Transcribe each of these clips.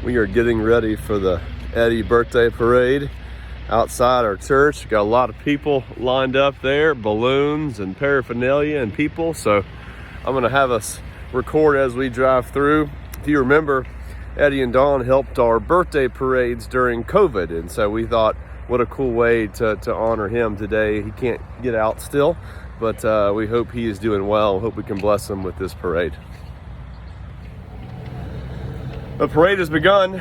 We are getting ready for the Eddie birthday parade outside our church. We've got a lot of people lined up there, balloons and paraphernalia and people. So I'm going to have us record as we drive through. If you remember, Eddie and Dawn helped our birthday parades during COVID. And so we thought, what a cool way to honor him today. He can't get out still, but we hope he is doing well. Hope we can bless him with this parade. The parade has begun.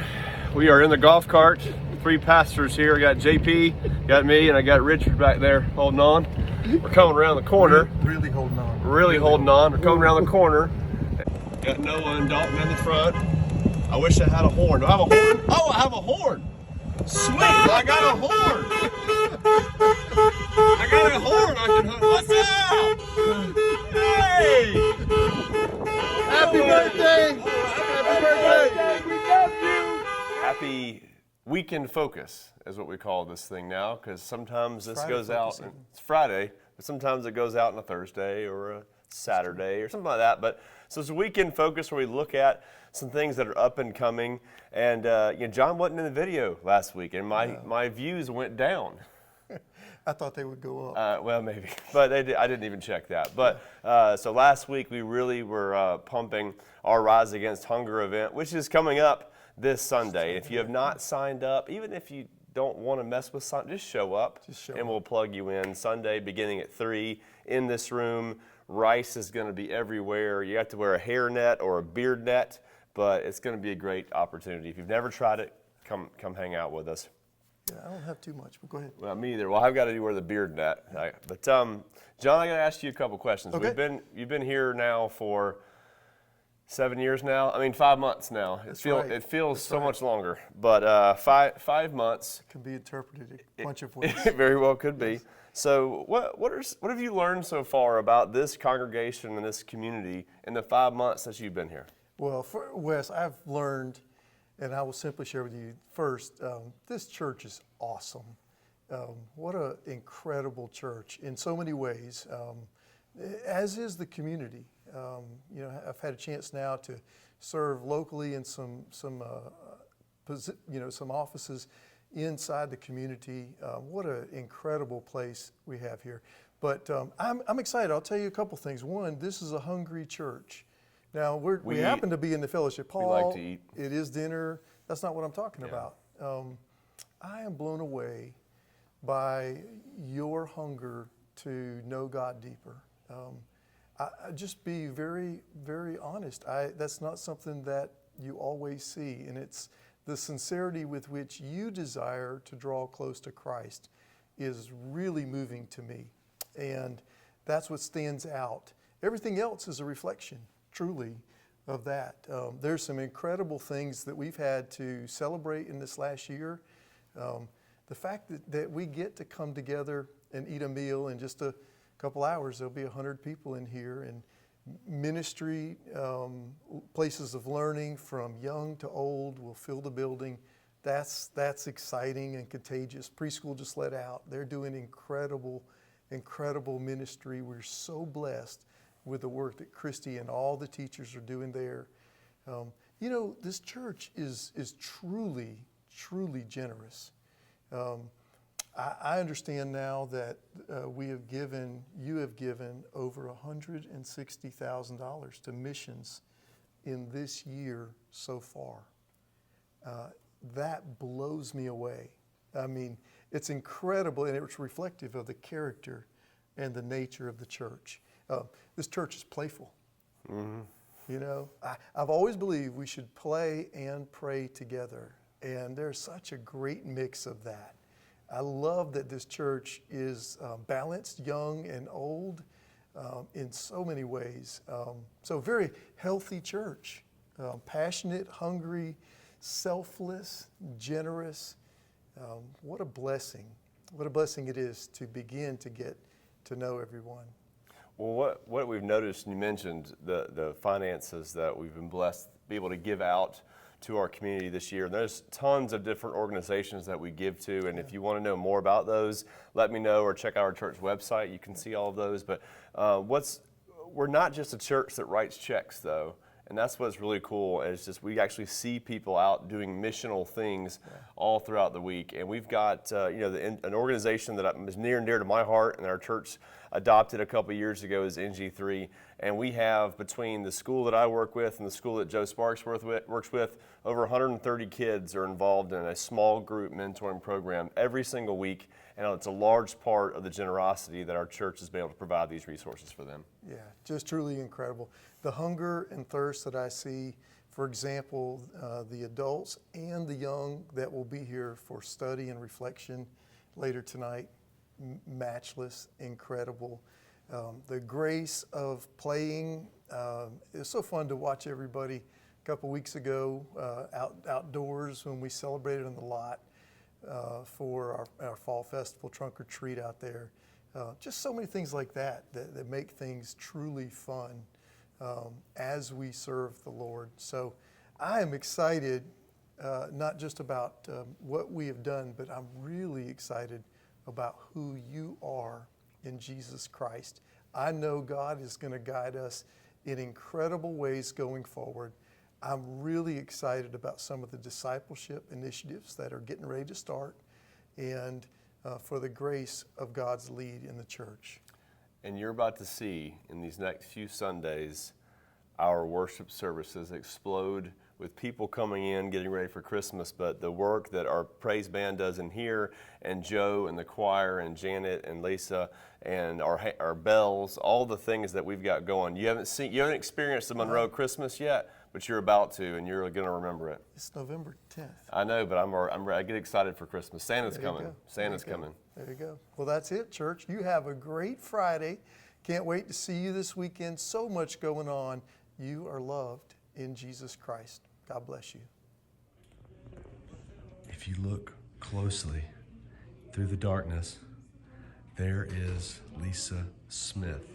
We are in the golf cart. 3 pastors here. I got JP, got me, and I got Richard back there holding on. We're coming around the corner. Really holding on. Really holding on. We're coming around the corner. Got Noah and Dalton in the front. I wish I had a horn. Do I have a horn? Oh, I have a horn. Sweet, I got a horn. I got a horn. I can. What's up? Hey! Happy birthday! Happy birthday! We love you. Happy weekend focus is what we call this thing now, because sometimes this goes out. It's Friday, but sometimes it goes out on a Thursday or a Saturday or something like that. But so it's a weekend focus where we look at some things that are up and coming. And John wasn't in the video last week, and my views went down. I thought they would go up. Well, maybe, but I didn't even check that. But so last week we really were pumping our Rise Against Hunger event, which is coming up this Sunday. If you have not signed up, even if you don't want to mess with something, just show up, and we'll plug you in. Sunday beginning at 3 in this room. Rice is going to be everywhere. You have to wear a hairnet or a beard net, but it's going to be a great opportunity. If you've never tried it, come hang out with us. Yeah, I don't have too much, but go ahead. Well, me either. Well, I've got to wear the beard net. But John, I got to ask you a couple questions. Okay. You've been here now for 7 years now. I mean, 5 months now. It feels so much longer, but 5 months. It can be interpreted a bunch of ways. It very well could be. So, what have you learned so far about this congregation and this community in the 5 months that you've been here? Well, Wes, I've learned, and I will simply share with you first, this church is awesome. What an incredible church in so many ways, as is the community. I've had a chance now to serve locally in some offices inside the community. What an incredible place we have here. But I'm excited. I'll tell you a couple things. One, this is a hungry church. Now, we happen to be in the fellowship hall. We like to eat. It is dinner. That's not what I'm talking about. I am blown away by your hunger to know God deeper. I just be very, very honest. That's not something that you always see, and it's the sincerity with which you desire to draw close to Christ is really moving to me, and that's what stands out. Everything else is a reflection, truly, of that. There's some incredible things that we've had to celebrate in this last year. The fact that we get to come together and eat a meal in just a couple hours, there'll be 100 people in here, and ministry, places of learning from young to old will fill the building. That's exciting and contagious. Preschool just let out. They're doing incredible ministry. We're so blessed with the work that Christy and all the teachers are doing there. This church is truly, truly generous. I understand now that you have given over $160,000 to missions in this year so far. That blows me away. I mean, it's incredible, and it's reflective of the character and the nature of the church. This church is playful. Mm-hmm. I've always believed we should play and pray together, and there's such a great mix of that. I love that this church is balanced, young and old, in so many ways. So very healthy church, passionate, hungry, selfless, generous. What a blessing. What a blessing it is to begin to get to know everyone. Well, what we've noticed, and you mentioned the finances that we've been blessed to be able to give out to our community this year. And there's tons of different organizations that we give to, and if you want to know more about those, let me know or check out our church website. You can see all of those. But we're not just a church that writes checks, though. And that's what's really cool. It's just we actually see people out doing missional things all throughout the week. And we've got an organization that is near and dear to my heart, and our church adopted a couple years ago is NG3. And we have, between the school that I work with and the school that Joe Sparks works with, over 130 kids are involved in a small group mentoring program every single week. And it's a large part of the generosity that our church has been able to provide these resources for them. Yeah, just truly incredible. The hunger and thirst that I see, for example, the adults and the young that will be here for study and reflection later tonight, matchless, incredible. The grace of playing, it's so fun to watch everybody. A couple weeks ago, outdoors when we celebrated on the lot for our fall festival trunk or treat out there. Just so many things like that make things truly fun as we serve the Lord. So I am excited, not just about what we have done, but I'm really excited about who you are in Jesus Christ. I know God is going to guide us in incredible ways going forward. I'm really excited about some of the discipleship initiatives that are getting ready to start, and for the grace of God's lead in the church. And you're about to see in these next few Sundays our worship services explode with people coming in, getting ready for Christmas, but the work that our praise band does in here, and Joe and the choir and Janet and Lisa and our bells, all the things that we've got going. You haven't experienced the Monroe Christmas yet, but you're about to, and you're going to remember it. It's November 10th. I know, but I get excited for Christmas. Santa's coming. Santa's coming. There you go. Well, that's it, church. You have a great Friday. Can't wait to see you this weekend. So much going on. You are loved in Jesus Christ. God bless you. If you look closely through the darkness, there is Lisa Smith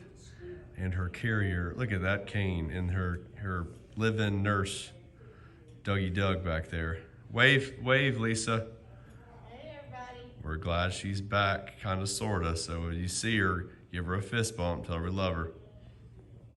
and her carrier. Look at that cane and her live-in nurse, Dougie Doug, back there. Wave, Lisa. Hey, everybody. We're glad she's back, kind of, sort of. So when you see her, give her a fist bump, tell her we love her.